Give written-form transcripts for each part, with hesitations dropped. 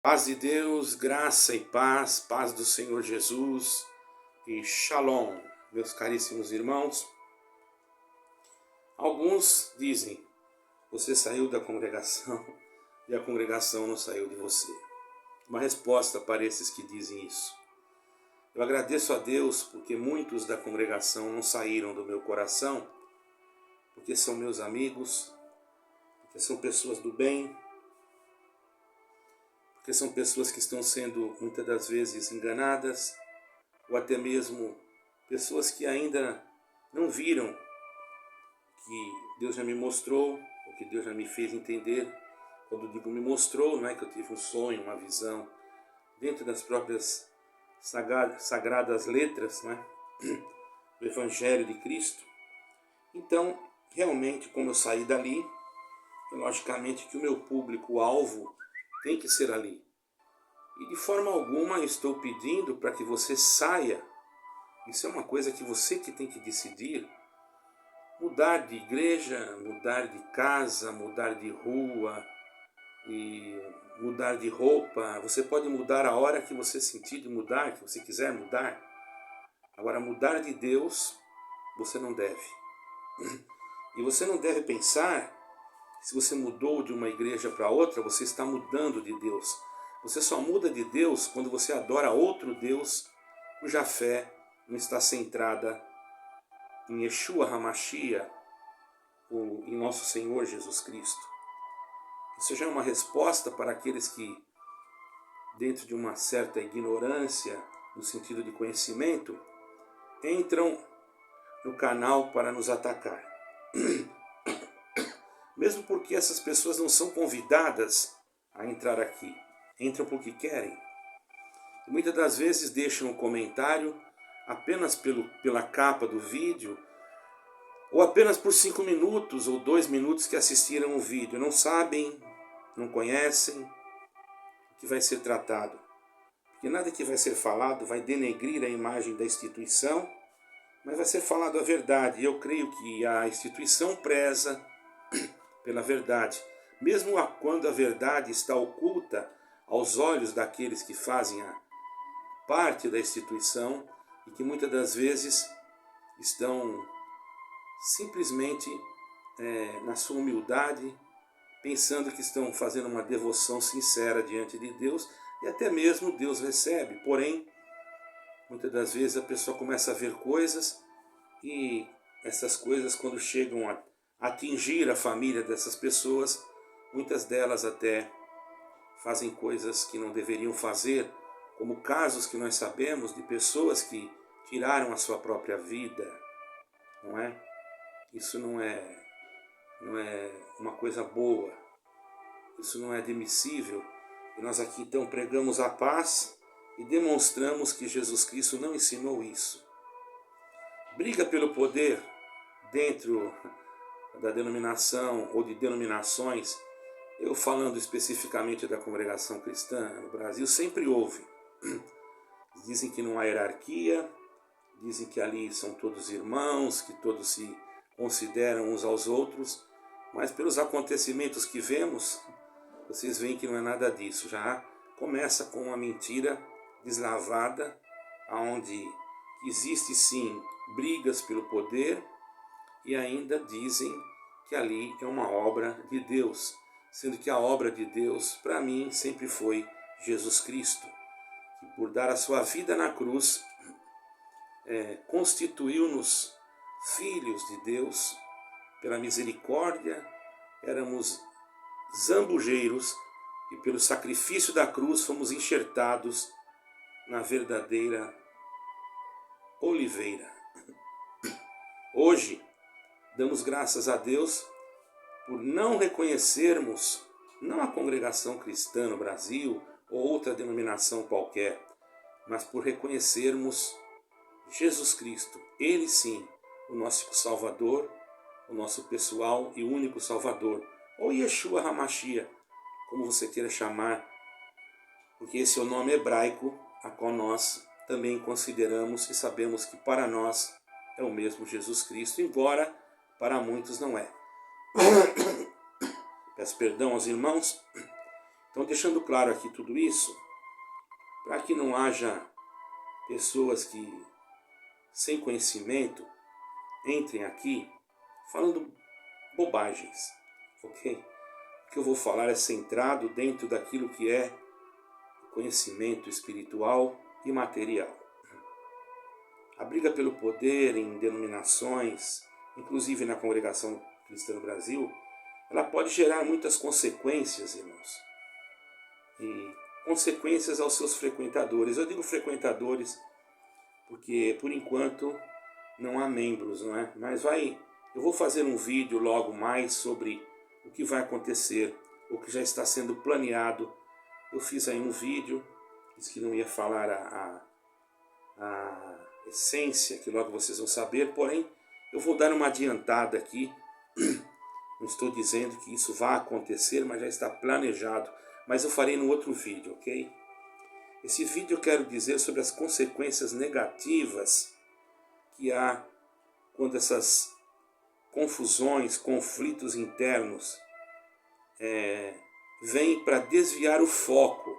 Paz de Deus, graça e paz, paz do Senhor Jesus e Shalom, meus caríssimos irmãos. Alguns dizem, você saiu da congregação e a congregação não saiu de você. Uma resposta para esses que dizem isso. Eu agradeço a Deus porque muitos da congregação não saíram do meu coração, porque são meus amigos, porque são pessoas do bem, porque são pessoas que estão sendo muitas das vezes enganadas, ou até mesmo pessoas que ainda não viram que Deus já me mostrou, ou que Deus já me fez entender. Quando digo me mostrou, não é que eu tive um sonho, uma visão, dentro das próprias sagradas letras, né, do Evangelho de Cristo. Então, realmente, como eu saí dali, logicamente que o meu público-alvo tem que ser ali. E de forma alguma estou pedindo para que você saia. Isso é uma coisa que você que tem que decidir. Mudar de igreja, mudar de casa, mudar de rua e mudar de roupa. Você pode mudar a hora que você sentir de mudar, que você quiser mudar. Agora, mudar de Deus, você não deve. E você não deve pensar que se você mudou de uma igreja para outra, você está mudando de Deus. Você só muda de Deus quando você adora outro Deus, cuja fé não está centrada em Yeshua HaMashiach, em nosso Senhor Jesus Cristo. Isso já é uma resposta para aqueles que, dentro de uma certa ignorância, no sentido de conhecimento, entram no canal para nos atacar. Mesmo porque essas pessoas não são convidadas a entrar aqui. Entram porque querem. E muitas das vezes deixam um comentário apenas pela capa do vídeo, ou apenas por 5 minutos ou 2 minutos que assistiram o vídeo. Não sabem, não conhecem o que vai ser tratado. Porque nada que vai ser falado vai denegrir a imagem da instituição, mas vai ser falado a verdade. E eu creio que a instituição preza pela verdade, mesmo quando a verdade está oculta aos olhos daqueles que fazem a parte da instituição e que muitas das vezes estão simplesmente na sua humildade, pensando que estão fazendo uma devoção sincera diante de Deus, e até mesmo Deus recebe. Porém, muitas das vezes a pessoa começa a ver coisas, e essas coisas, quando chegam a atingir a família dessas pessoas, muitas delas até fazem coisas que não deveriam fazer, como casos que nós sabemos de pessoas que tiraram a sua própria vida, não é? Isso não é uma coisa boa, isso não é admissível. E nós aqui então pregamos a paz e demonstramos que Jesus Cristo não ensinou isso. Briga pelo poder dentro da denominação ou de denominações, eu falando especificamente da congregação cristã no Brasil, sempre houve. Dizem que não há hierarquia, dizem que ali são todos irmãos, que todos se consideram uns aos outros, mas pelos acontecimentos que vemos, vocês veem que não é nada disso. Já começa com uma mentira deslavada, onde existe sim brigas pelo poder, e ainda dizem que ali é uma obra de Deus, sendo que a obra de Deus, para mim, sempre foi Jesus Cristo, que por dar a sua vida na cruz, constituiu-nos filhos de Deus, pela misericórdia, éramos zambujeiros, e pelo sacrifício da cruz fomos enxertados na verdadeira oliveira. Hoje, damos graças a Deus por não reconhecermos, não a congregação cristã no Brasil ou outra denominação qualquer, mas por reconhecermos Jesus Cristo, Ele sim, o nosso Salvador, o nosso pessoal e único Salvador, ou Yeshua HaMashiach, como você queira chamar, porque esse é o nome hebraico a qual nós também consideramos e sabemos que para nós é o mesmo Jesus Cristo, embora para muitos não é. Peço perdão aos irmãos, Então, deixando claro aqui tudo isso, para que não haja pessoas que, sem conhecimento, entrem aqui falando bobagens, ok? O que eu vou falar é centrado dentro daquilo que é conhecimento espiritual e material. A briga pelo poder em denominações, inclusive na Congregação Cristã no Brasil, ela pode gerar muitas consequências, irmãos. E consequências aos seus frequentadores. Eu digo frequentadores porque, por enquanto, não há membros, não é? Mas eu vou fazer um vídeo logo mais sobre o que vai acontecer, o que já está sendo planeado. Eu fiz aí um vídeo, disse que não ia falar a essência, que logo vocês vão saber, porém, eu vou dar uma adiantada aqui. Não estou dizendo que isso vai acontecer, mas já está planejado. Mas eu farei no outro vídeo, ok? Esse vídeo eu quero dizer sobre as consequências negativas que há quando essas confusões, conflitos internos vêm para desviar o foco.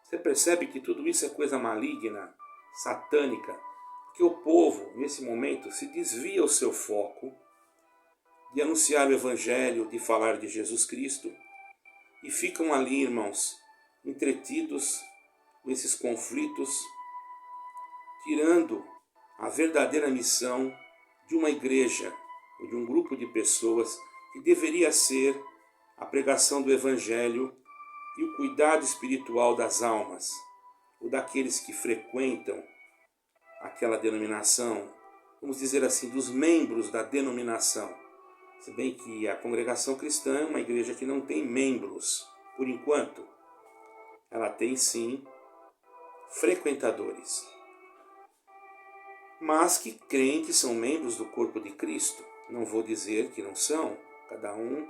Você percebe que tudo isso é coisa maligna, satânica, porque o povo, nesse momento, se desvia o seu foco de anunciar o Evangelho, de falar de Jesus Cristo, e ficam ali, irmãos, entretidos nesses conflitos, tirando a verdadeira missão de uma igreja, ou de um grupo de pessoas, que deveria ser a pregação do Evangelho e o cuidado espiritual das almas, ou daqueles que frequentam aquela denominação, vamos dizer assim, dos membros da denominação. Se bem que a Congregação Cristã é uma igreja que não tem membros, por enquanto. Ela tem sim frequentadores, mas que creem que são membros do corpo de Cristo. Não vou dizer que não são, cada um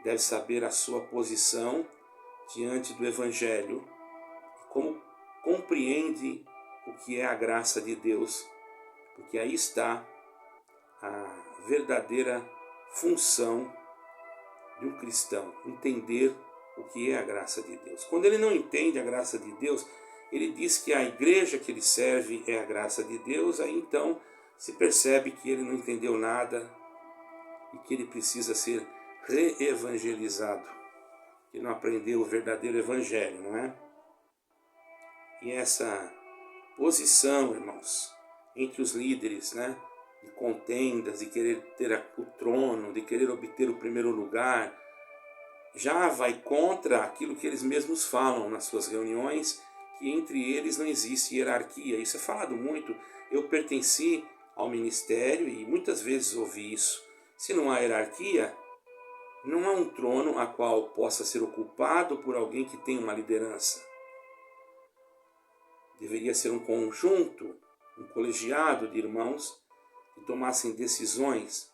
deve saber a sua posição diante do Evangelho, como compreende o que é a graça de Deus, porque aí está a verdadeira função de um cristão, entender o que é a graça de Deus. Quando ele não entende a graça de Deus, ele diz que a igreja que ele serve é a graça de Deus, aí então se percebe que ele não entendeu nada e que ele precisa ser reevangelizado, que não aprendeu o verdadeiro evangelho, não é? E essa posição, irmãos, entre os líderes, né, de contendas, de querer ter o trono, de querer obter o primeiro lugar, já vai contra aquilo que eles mesmos falam nas suas reuniões, que entre eles não existe hierarquia. Isso é falado muito. Eu pertenci ao ministério e muitas vezes ouvi isso. Se não há hierarquia, não há um trono a qual possa ser ocupado por alguém que tem uma liderança. Deveria ser um conjunto, um colegiado de irmãos que tomassem decisões.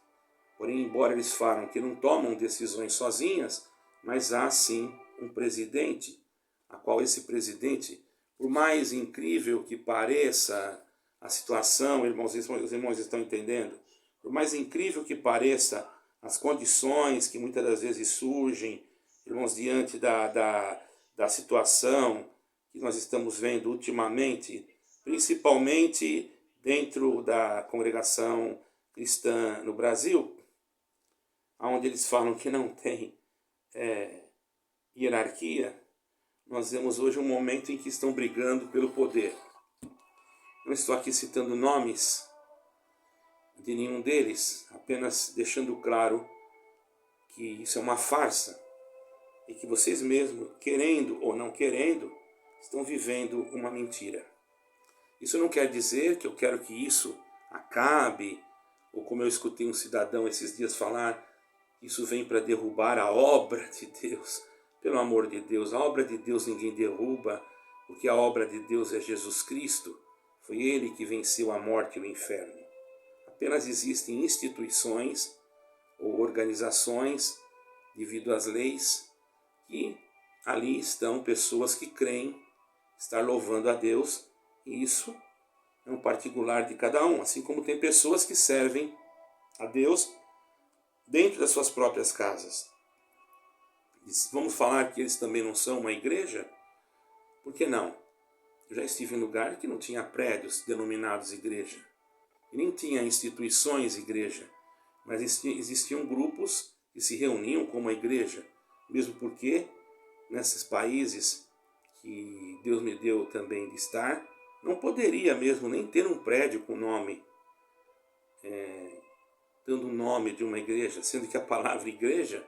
Porém, embora eles falam que não tomam decisões sozinhas, mas há sim um presidente, a qual esse presidente, por mais incrível que pareça a situação, os irmãos estão entendendo? Por mais incrível que pareça as condições que muitas das vezes surgem, irmãos, diante da situação que nós estamos vendo ultimamente, principalmente dentro da congregação cristã no Brasil, onde eles falam que não tem hierarquia, nós vemos hoje um momento em que estão brigando pelo poder. Não estou aqui citando nomes de nenhum deles, apenas deixando claro que isso é uma farsa e que vocês mesmos, querendo ou não querendo, estão vivendo uma mentira. Isso não quer dizer que eu quero que isso acabe, ou como eu escutei um cidadão esses dias falar, isso vem para derrubar a obra de Deus. Pelo amor de Deus, a obra de Deus ninguém derruba, porque a obra de Deus é Jesus Cristo. Foi Ele que venceu a morte e o inferno. Apenas existem instituições ou organizações, devido às leis, que ali estão pessoas que creem estar louvando a Deus, e isso é um particular de cada um, assim como tem pessoas que servem a Deus dentro das suas próprias casas. vamos falar que eles também não são uma igreja? Por que não? Eu já estive em lugar que não tinha prédios denominados igreja, e nem tinha instituições igreja, mas existiam grupos que se reuniam como a igreja, mesmo porque nesses países que Deus me deu também de estar, não poderia mesmo nem ter um prédio com nome, dando o nome de uma igreja, sendo que a palavra igreja,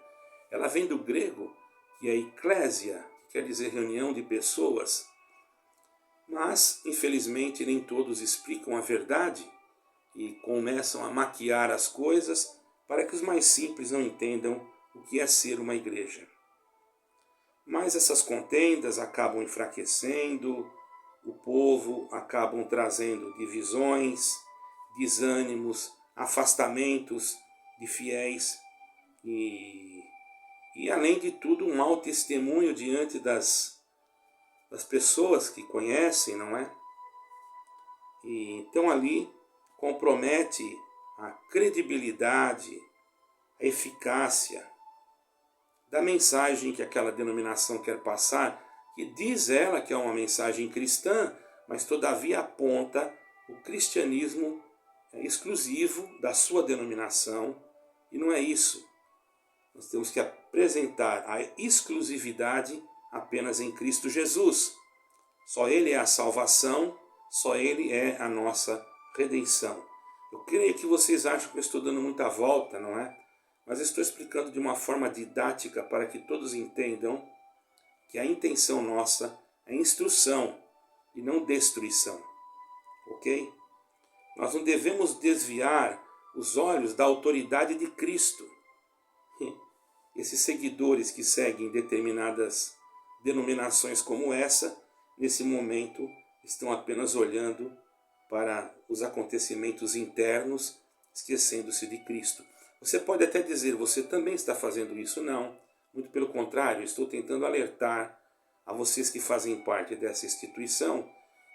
ela vem do grego, que é eclésia, que quer dizer reunião de pessoas. Mas, infelizmente, nem todos explicam a verdade e começam a maquiar as coisas para que os mais simples não entendam o que é ser uma igreja. Mas essas contendas acabam enfraquecendo o povo, acabam trazendo divisões, desânimos, afastamentos de fiéis e além de tudo, um mau testemunho diante das pessoas que conhecem, não é? E então ali compromete a credibilidade, a eficácia da mensagem que aquela denominação quer passar, que diz ela que é uma mensagem cristã, mas todavia aponta o cristianismo exclusivo da sua denominação, e não é isso. Nós temos que apresentar a exclusividade apenas em Cristo Jesus. Só Ele é a salvação, só Ele é a nossa redenção. Eu creio que vocês acham que eu estou dando muita volta, não é? Mas estou explicando de uma forma didática para que todos entendam que a intenção nossa é instrução e não destruição. Ok? Nós não devemos desviar os olhos da autoridade de Cristo. Esses seguidores que seguem determinadas denominações como essa, nesse momento, estão apenas olhando para os acontecimentos internos, esquecendo-se de Cristo. Você pode até dizer, você também está fazendo isso? Não. Muito pelo contrário, estou tentando alertar a vocês que fazem parte dessa instituição,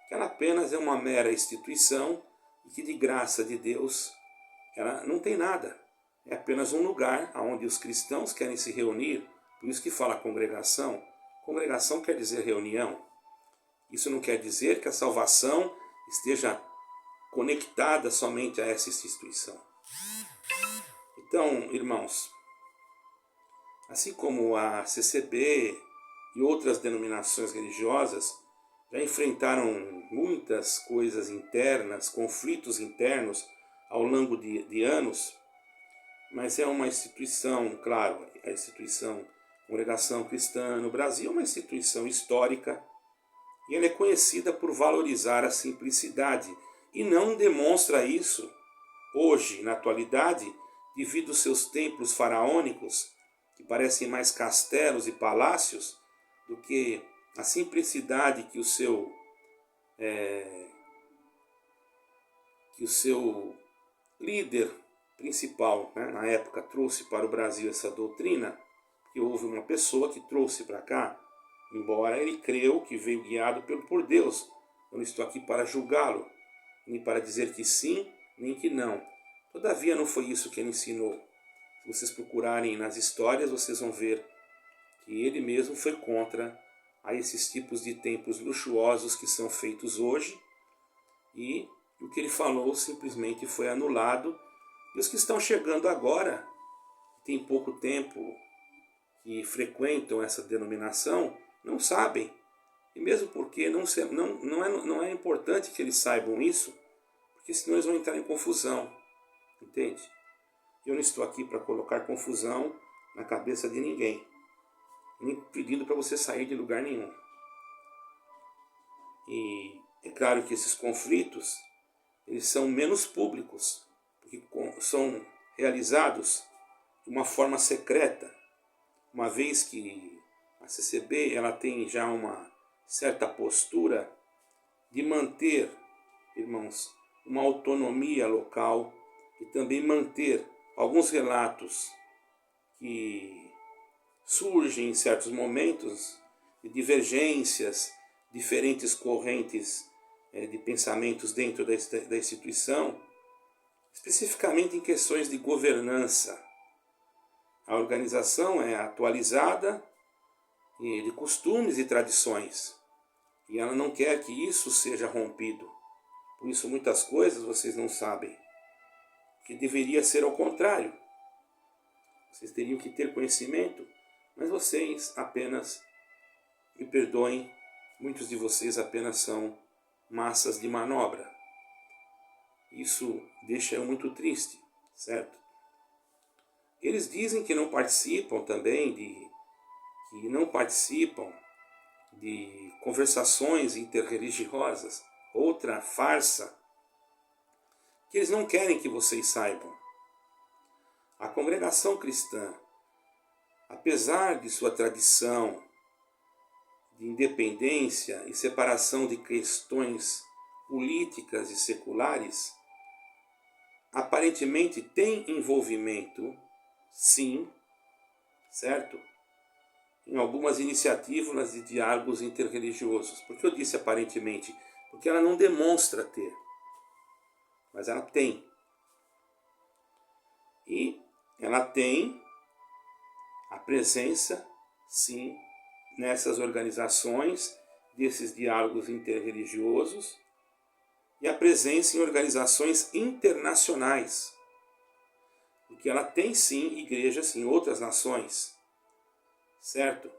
que ela apenas é uma mera instituição e que de graça de Deus ela não tem nada. É apenas um lugar onde os cristãos querem se reunir, por isso que fala congregação. Congregação quer dizer reunião. Isso não quer dizer que a salvação esteja conectada somente a essa instituição. Então, irmãos, assim como a CCB e outras denominações religiosas já enfrentaram muitas coisas internas, conflitos internos ao longo de anos, mas é uma instituição, claro, a instituição Congregação Cristã no Brasil é uma instituição histórica e ela é conhecida por valorizar a simplicidade e não demonstra isso hoje, na atualidade, devido aos seus templos faraônicos, que parecem mais castelos e palácios, do que a simplicidade que o seu líder principal, né, na época, trouxe para o Brasil essa doutrina, que houve uma pessoa que trouxe para cá, embora ele creu que veio guiado por Deus. Eu não estou aqui para julgá-lo, nem para dizer que sim, nem que não. Todavia não foi isso que ele ensinou. Se vocês procurarem nas histórias, vocês vão ver que ele mesmo foi contra a esses tipos de templos luxuosos que são feitos hoje, e o que ele falou simplesmente foi anulado. E os que estão chegando agora, que tem pouco tempo que frequentam essa denominação, não sabem. E mesmo porque não é importante que eles saibam isso, porque senão eles vão entrar em confusão. Entende? Eu não estou aqui para colocar confusão na cabeça de ninguém, nem pedindo para você sair de lugar nenhum. E é claro que esses conflitos eles são menos públicos, porque são realizados de uma forma secreta, uma vez que a CCB ela tem já uma certa postura de manter, irmãos, uma autonomia local e também manter alguns relatos que surgem em certos momentos de divergências, diferentes correntes de pensamentos dentro da instituição, especificamente em questões de governança. A organização é atualizada de costumes e tradições. E ela não quer que isso seja rompido. Por isso muitas coisas vocês não sabem. Que deveria ser ao contrário. Vocês teriam que ter conhecimento, mas vocês apenas, me perdoem, muitos de vocês apenas são massas de manobra. Isso deixa eu muito triste, certo? Eles dizem que não participam também de conversações interreligiosas, outra farsa, que eles não querem que vocês saibam. A congregação cristã, apesar de sua tradição de independência e separação de questões políticas e seculares, aparentemente tem envolvimento, sim, certo? Em algumas iniciativas de diálogos interreligiosos. Por que eu disse aparentemente? Porque ela não demonstra ter, mas ela tem. E ela tem a presença, sim, nessas organizações, desses diálogos interreligiosos, e a presença em organizações internacionais. Porque ela tem, sim, igrejas em outras nações, certo?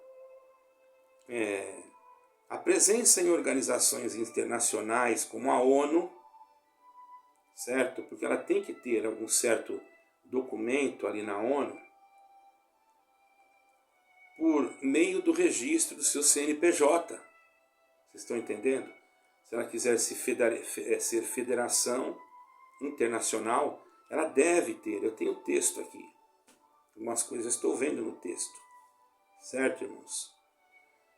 A presença em organizações internacionais como a ONU, certo? Porque ela tem que ter algum certo documento ali na ONU por meio do registro do seu CNPJ. Vocês estão entendendo? Se ela quiser ser federação internacional, ela deve ter. Eu tenho texto aqui. Algumas coisas eu estou vendo no texto. Certo, irmãos?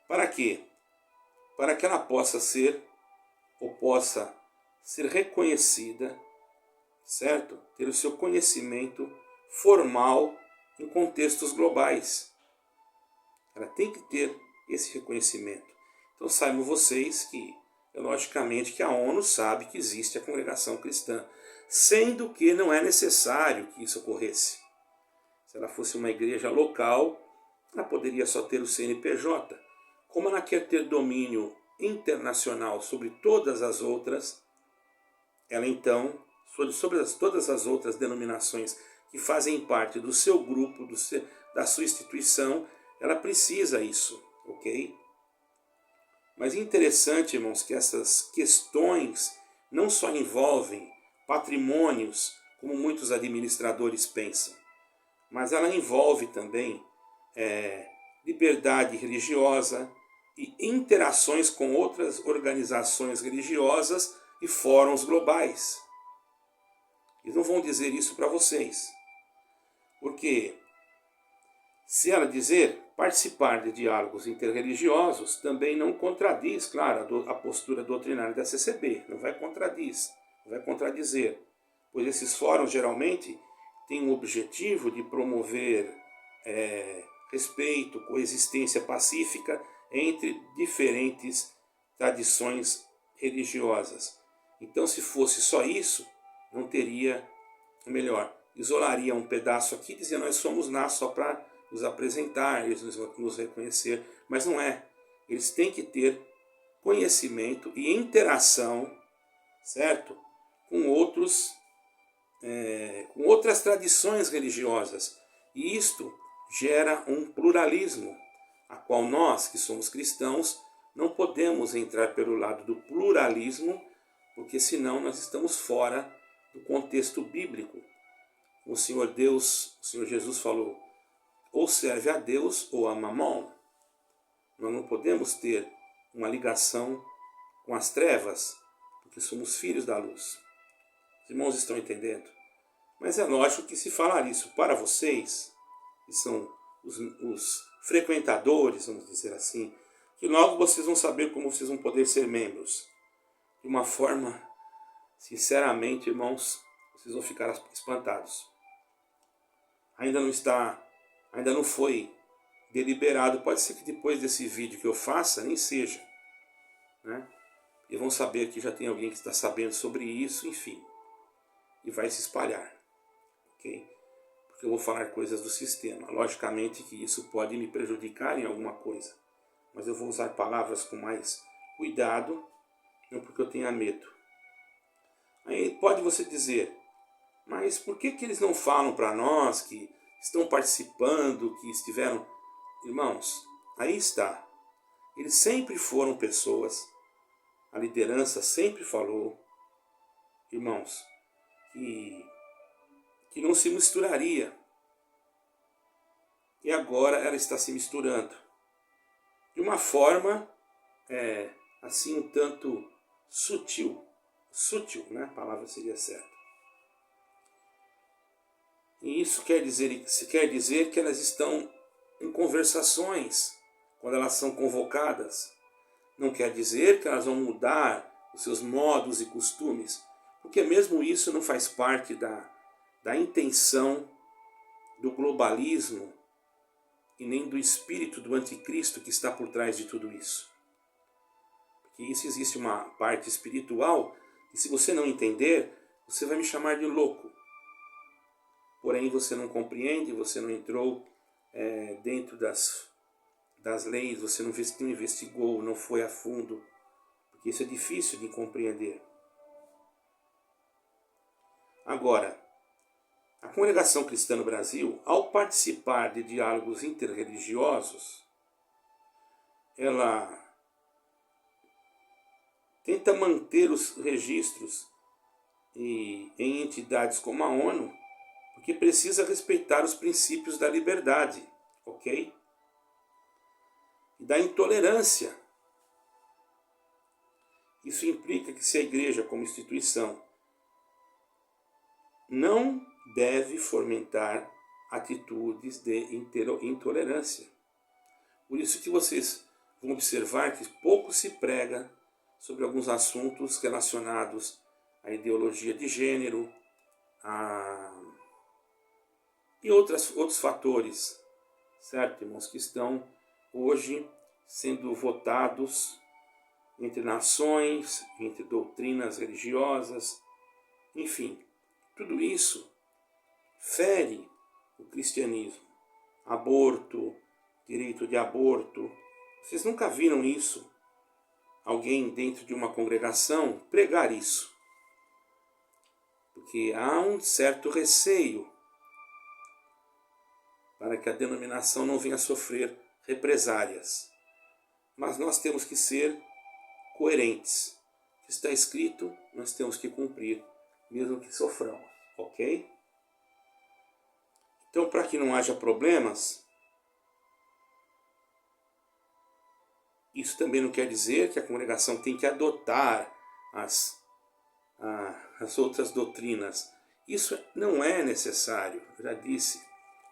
Para quê? Para que ela possa ser reconhecida, certo? Ter o seu conhecimento formal em contextos globais. Ela tem que ter esse reconhecimento. Então saibam vocês que, logicamente, que a ONU sabe que existe a congregação cristã, sendo que não é necessário que isso ocorresse. Se ela fosse uma igreja local, ela poderia só ter o CNPJ. Como ela quer ter domínio internacional sobre todas as outras, ela então, sobre todas as outras denominações que fazem parte do seu grupo, da sua instituição, ela precisa isso, ok? Mas é interessante, irmãos, que essas questões não só envolvem patrimônios, como muitos administradores pensam, mas ela envolve também liberdade religiosa e interações com outras organizações religiosas e fóruns globais. Eles não vão dizer isso para vocês, porque se ela dizer participar de diálogos interreligiosos também não contradiz, claro, a postura doutrinária da CCB, não vai contradizer, pois esses fóruns geralmente têm o objetivo de promover respeito, coexistência pacífica entre diferentes tradições religiosas. Então, se fosse só isso, não teria, melhor, isolaria um pedaço aqui, dizendo nós somos só para nos apresentar, eles nos reconhecer, mas não é. Eles têm que ter conhecimento e interação, certo? Com outras tradições religiosas. E isto gera um pluralismo, a qual nós, que somos cristãos, não podemos entrar pelo lado do pluralismo, porque senão nós estamos fora do contexto bíblico. O Senhor Jesus falou, ou serve a Deus ou a Mamon. Nós não podemos ter uma ligação com as trevas, porque somos filhos da luz. Os irmãos estão entendendo? Mas é lógico que se falar isso para vocês, que são os frequentadores, vamos dizer assim, que logo vocês vão saber como vocês vão poder ser membros. De uma forma, sinceramente, irmãos, vocês vão ficar espantados. Ainda não foi deliberado. Pode ser que depois desse vídeo que eu faça, nem seja, né? E vão saber que já tem alguém que está sabendo sobre isso, enfim. E vai se espalhar, ok? Porque eu vou falar coisas do sistema. Logicamente que isso pode me prejudicar em alguma coisa. mas eu vou usar palavras com mais cuidado, não porque eu tenha medo. Aí pode você dizer, mas por que eles não falam para nós que estão participando, que estiveram... Irmãos, aí está. Eles sempre foram pessoas, a liderança sempre falou, irmãos, que não se misturaria. E agora ela está se misturando. De uma forma, assim, um tanto sutil. Sutil, né? A palavra seria certa. E isso quer dizer que elas estão em conversações quando elas são convocadas. Não quer dizer que elas vão mudar os seus modos e costumes, porque mesmo isso não faz parte da intenção do globalismo e nem do espírito do anticristo que está por trás de tudo isso. Porque isso existe uma parte espiritual e se você não entender, você vai me chamar de louco. Porém, você não compreende, você não entrou dentro das leis, você não investigou, não foi a fundo, porque isso é difícil de compreender. Agora, a Congregação Cristã no Brasil, ao participar de diálogos interreligiosos, ela tenta manter os registros em entidades como a ONU, porque precisa respeitar os princípios da liberdade, ok? E da intolerância. Isso implica que se a igreja como instituição não deve fomentar atitudes de intolerância. Por isso que vocês vão observar que pouco se prega sobre alguns assuntos relacionados à ideologia de gênero e outros fatores, certo, irmãos, que estão hoje sendo votados entre nações, entre doutrinas religiosas, enfim, tudo isso fere o cristianismo. Aborto, direito de aborto. Vocês nunca viram isso? Alguém dentro de uma congregação pregar isso? Porque há um certo receio para que a denominação não venha a sofrer represálias. Mas nós temos que ser coerentes. O que está escrito, nós temos que cumprir, mesmo que soframos, ok? Então, para que não haja problemas, isso também não quer dizer que a congregação tem que adotar as outras doutrinas. Isso não é necessário, eu já disse.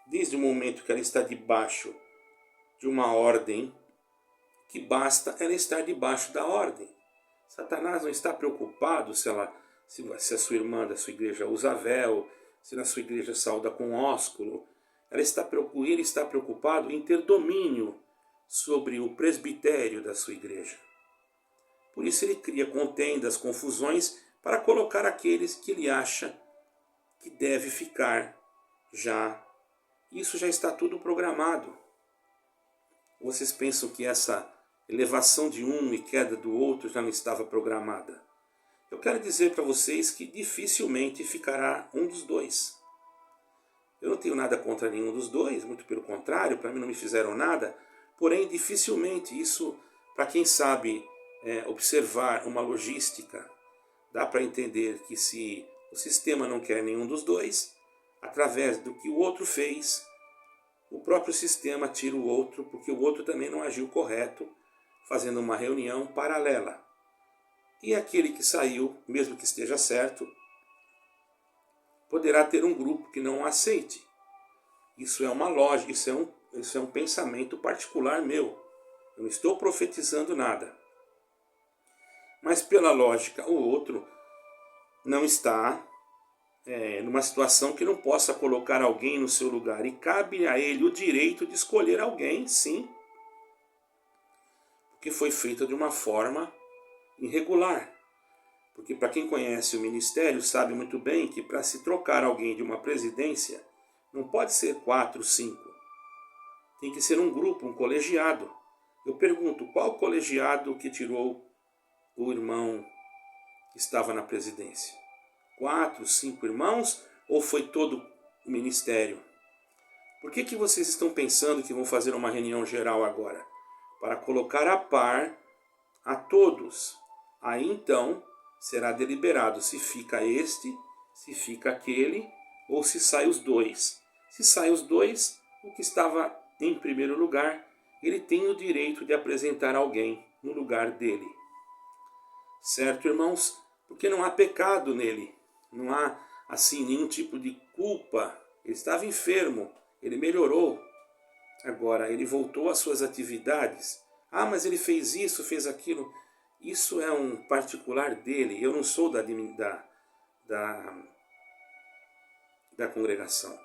Desde o momento que ela está debaixo de uma ordem, que basta ela estar debaixo da ordem. Satanás não está preocupado se a sua irmã da sua igreja usa véu, se na sua igreja sauda com ósculo. Ele está preocupado em ter domínio sobre o presbitério da sua igreja. Por isso ele cria contendas, confusões, para colocar aqueles que ele acha que deve ficar já. Isso já está tudo programado. Vocês pensam que essa elevação de um e queda do outro já não estava programada? Eu quero dizer para vocês que dificilmente ficará um dos dois. Eu não tenho nada contra nenhum dos dois, muito pelo contrário, para mim não me fizeram nada, porém dificilmente isso, para quem sabe observar uma logística, dá para entender que se o sistema não quer nenhum dos dois, através do que o outro fez, o próprio sistema tira o outro, porque o outro também não agiu correto, fazendo uma reunião paralela. E aquele que saiu, mesmo que esteja certo, poderá ter um grupo que não o aceite. Isso é uma lógica, isso é um pensamento particular meu. Eu não estou profetizando nada. Mas pela lógica, o outro não está numa situação que não possa colocar alguém no seu lugar. E cabe a ele o direito de escolher alguém, sim, porque foi feita de uma forma irregular. Porque para quem conhece o ministério sabe muito bem que para se trocar alguém de uma presidência, não pode ser 4, 5. Tem que ser um grupo, um colegiado. Eu pergunto, qual colegiado que tirou o irmão que estava na presidência? 4, 5 irmãos ou foi todo o ministério? Por que vocês estão pensando que vão fazer uma reunião geral agora? Para colocar a par a todos. Aí então será deliberado se fica este, se fica aquele ou se sai os dois. Se sai os dois, o que estava em primeiro lugar, ele tem o direito de apresentar alguém no lugar dele. Certo, irmãos? Porque não há pecado nele. Não há, assim, nenhum tipo de culpa. Ele estava enfermo. Ele melhorou. Agora, ele voltou às suas atividades. Ah, mas ele fez isso, fez aquilo. Isso é um particular dele. Eu não sou da congregação.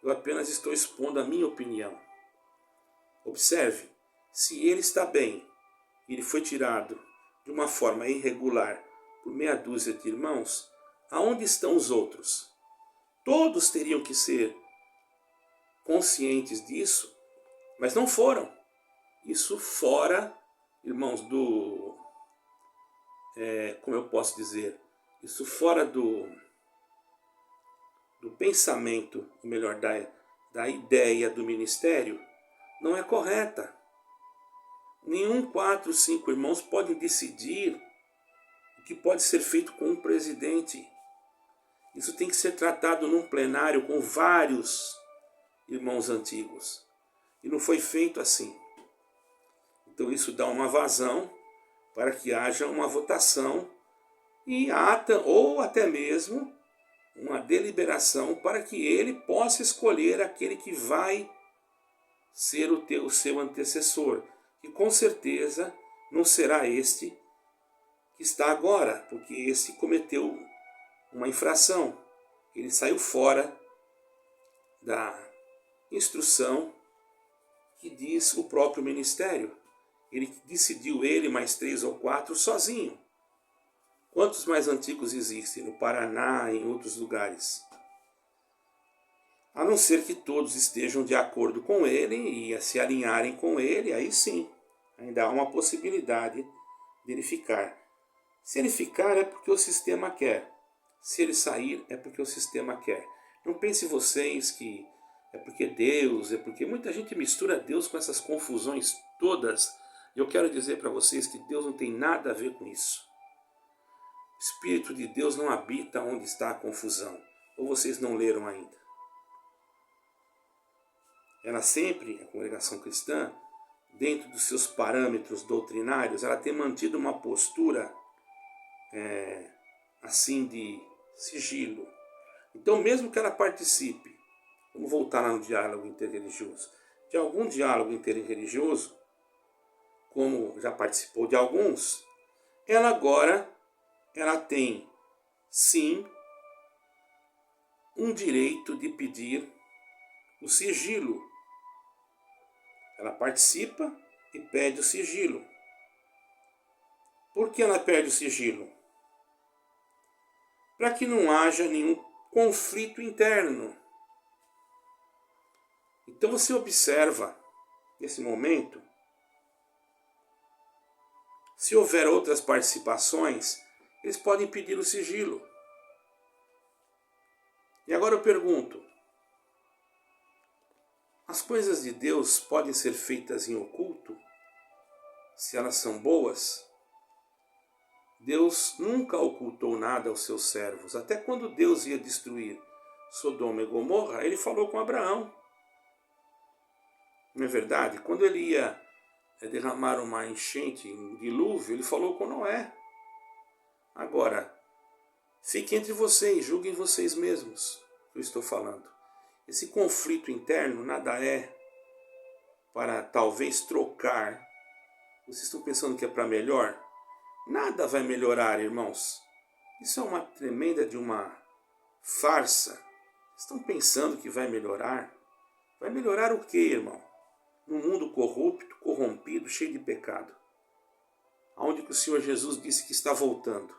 Eu apenas estou expondo a minha opinião. Observe, se ele está bem, ele foi tirado de uma forma irregular por meia dúzia de irmãos, aonde estão os outros? Todos teriam que ser conscientes disso, mas não foram. Isso fora, irmãos, como eu posso dizer, isso fora do pensamento, ou melhor, da ideia do ministério, não é correta. Nenhum 4, 5 irmãos podem decidir o que pode ser feito com um presidente. Isso tem que ser tratado num plenário com vários irmãos antigos. E não foi feito assim. Então isso dá uma vazão para que haja uma votação e ata, ou até mesmo uma deliberação para que ele possa escolher aquele que vai ser o seu antecessor. E com certeza não será este que está agora, porque esse cometeu uma infração. Ele saiu fora da instrução que diz o próprio ministério. Ele decidiu, ele mais 3 ou 4 sozinho. Quantos mais antigos existem no Paraná e em outros lugares? A não ser que todos estejam de acordo com ele e se alinharem com ele, aí sim, ainda há uma possibilidade de ele ficar. Se ele ficar é porque o sistema quer. Se ele sair é porque o sistema quer. Não pense vocês que é porque Deus, é porque muita gente mistura Deus com essas confusões todas. E eu quero dizer para vocês que Deus não tem nada a ver com isso. O Espírito de Deus não habita onde está a confusão. Ou vocês não leram ainda? Ela sempre, a congregação cristã, dentro dos seus parâmetros doutrinários, ela tem mantido uma postura assim de sigilo. Então, mesmo que ela participe, vamos voltar lá no diálogo interreligioso, de algum diálogo interreligioso, como já participou de alguns, ela agora tem, sim, um direito de pedir o sigilo. Ela participa e pede o sigilo. Por que ela pede o sigilo? Para que não haja nenhum conflito interno. Então você observa, nesse momento, se houver outras participações, eles podem pedir o sigilo. E agora eu pergunto, as coisas de Deus podem ser feitas em oculto? Se elas são boas? Deus nunca ocultou nada aos seus servos. Até quando Deus ia destruir Sodoma e Gomorra, ele falou com Abraão. Não é verdade? Quando ele ia derramar uma enchente, um dilúvio, ele falou com Noé. Agora, fique entre vocês, julguem vocês mesmos o que eu estou falando. Esse conflito interno nada é para talvez trocar. Vocês estão pensando que é para melhor? Nada vai melhorar, irmãos. Isso é uma tremenda de uma farsa. Estão pensando que vai melhorar? Vai melhorar o quê, irmão? Num mundo corrupto, corrompido, cheio de pecado. Aonde que o Senhor Jesus disse que está voltando.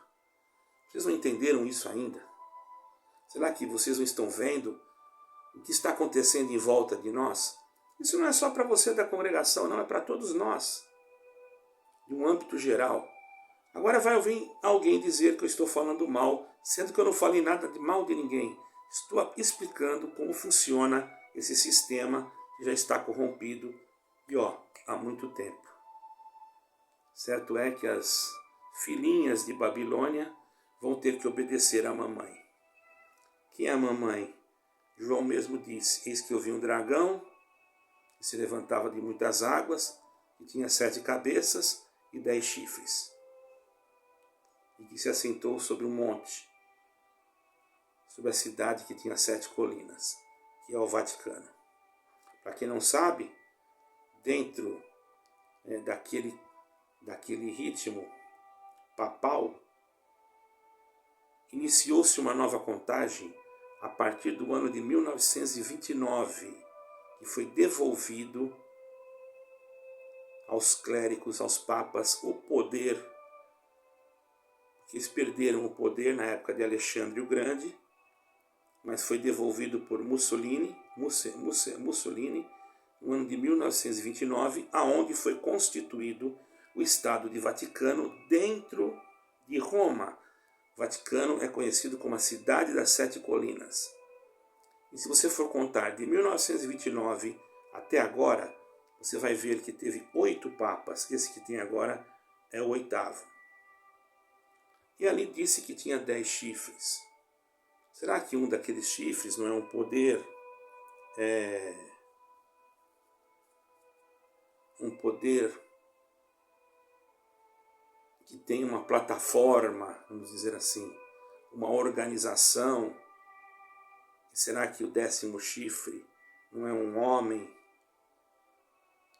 Vocês não entenderam isso ainda? Será que vocês não estão vendo o que está acontecendo em volta de nós? Isso não é só para você da congregação, não, é para todos nós, de um âmbito geral. Agora vai ouvir alguém dizer que eu estou falando mal, sendo que eu não falei nada de mal de ninguém. Estou explicando como funciona esse sistema que já está corrompido e há muito tempo. Certo é que as filhinhas de Babilônia vão ter que obedecer à mamãe. Quem é a mamãe? João mesmo disse: eis que eu vi um dragão que se levantava de muitas águas, que tinha 7 cabeças e 10 chifres, e que se assentou sobre um monte, sobre a cidade que tinha 7 colinas, que é o Vaticano. Para quem não sabe, dentro daquele ritmo papal, iniciou-se uma nova contagem a partir do ano de 1929, que foi devolvido aos clérigos, aos papas, o poder, que eles perderam o poder na época de Alexandre o Grande, mas foi devolvido por Mussolini, no ano de 1929, aonde foi constituído o Estado de Vaticano dentro de Roma. Vaticano é conhecido como a cidade das 7 colinas. E se você for contar de 1929 até agora, você vai ver que teve 8 papas. Esse que tem agora é o 8º. E ali disse que tinha 10 chifres. Será que um daqueles chifres não é um poder? Um poder que tem uma plataforma, vamos dizer assim, uma organização. E será que o 10º chifre não é um homem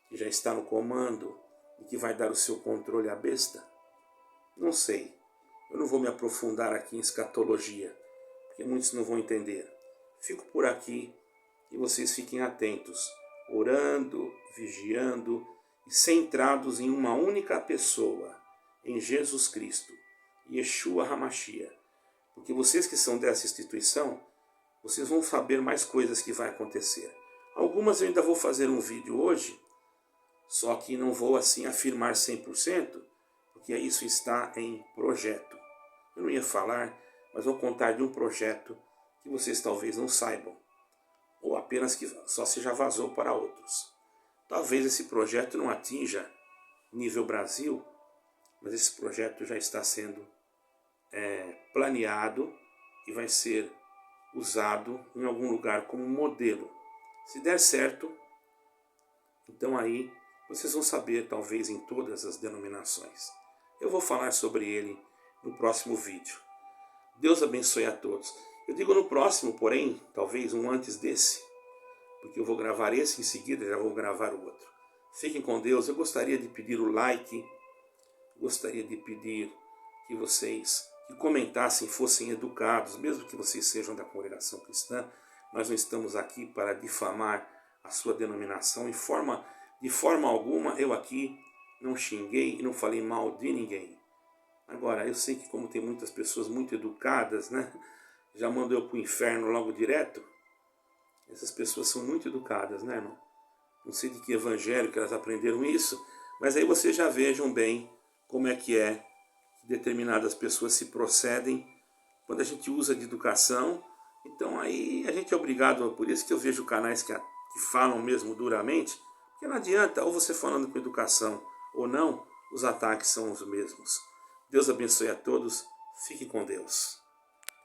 que já está no comando e que vai dar o seu controle à besta? Não sei. Eu não vou me aprofundar aqui em escatologia, porque muitos não vão entender. Fico por aqui e vocês fiquem atentos, orando, vigiando e centrados em uma única pessoa, em Jesus Cristo, Yeshua HaMashiach. Porque vocês que são dessa instituição, vocês vão saber mais coisas que vai acontecer. Algumas eu ainda vou fazer um vídeo hoje, só que não vou assim afirmar 100%, porque isso está em projeto. Eu não ia falar, mas vou contar de um projeto que vocês talvez não saibam, ou apenas que só se já vazou para outros. Talvez esse projeto não atinja nível Brasil, mas esse projeto já está sendo planeado e vai ser usado em algum lugar como modelo. Se der certo, então aí vocês vão saber, talvez em todas as denominações. Eu vou falar sobre ele no próximo vídeo. Deus abençoe a todos. Eu digo no próximo, porém, talvez um antes desse, porque eu vou gravar esse em seguida, já vou gravar o outro. Fiquem com Deus. Eu gostaria de pedir o like, gostaria de pedir que vocês que comentassem, fossem educados, mesmo que vocês sejam da congregação cristã. Nós não estamos aqui para difamar a sua denominação. De forma alguma, eu aqui não xinguei e não falei mal de ninguém. Agora, eu sei que como tem muitas pessoas muito educadas, né, já mandou eu para o inferno logo direto. Essas pessoas são muito educadas, né, irmão? Não sei de que evangelho que elas aprenderam isso, mas aí vocês já vejam bem como é que determinadas pessoas se procedem quando a gente usa de educação. Então aí a gente é obrigado, por isso que eu vejo canais que falam mesmo duramente, porque não adianta, ou você falando com educação ou não, os ataques são os mesmos. Deus abençoe a todos, fique com Deus.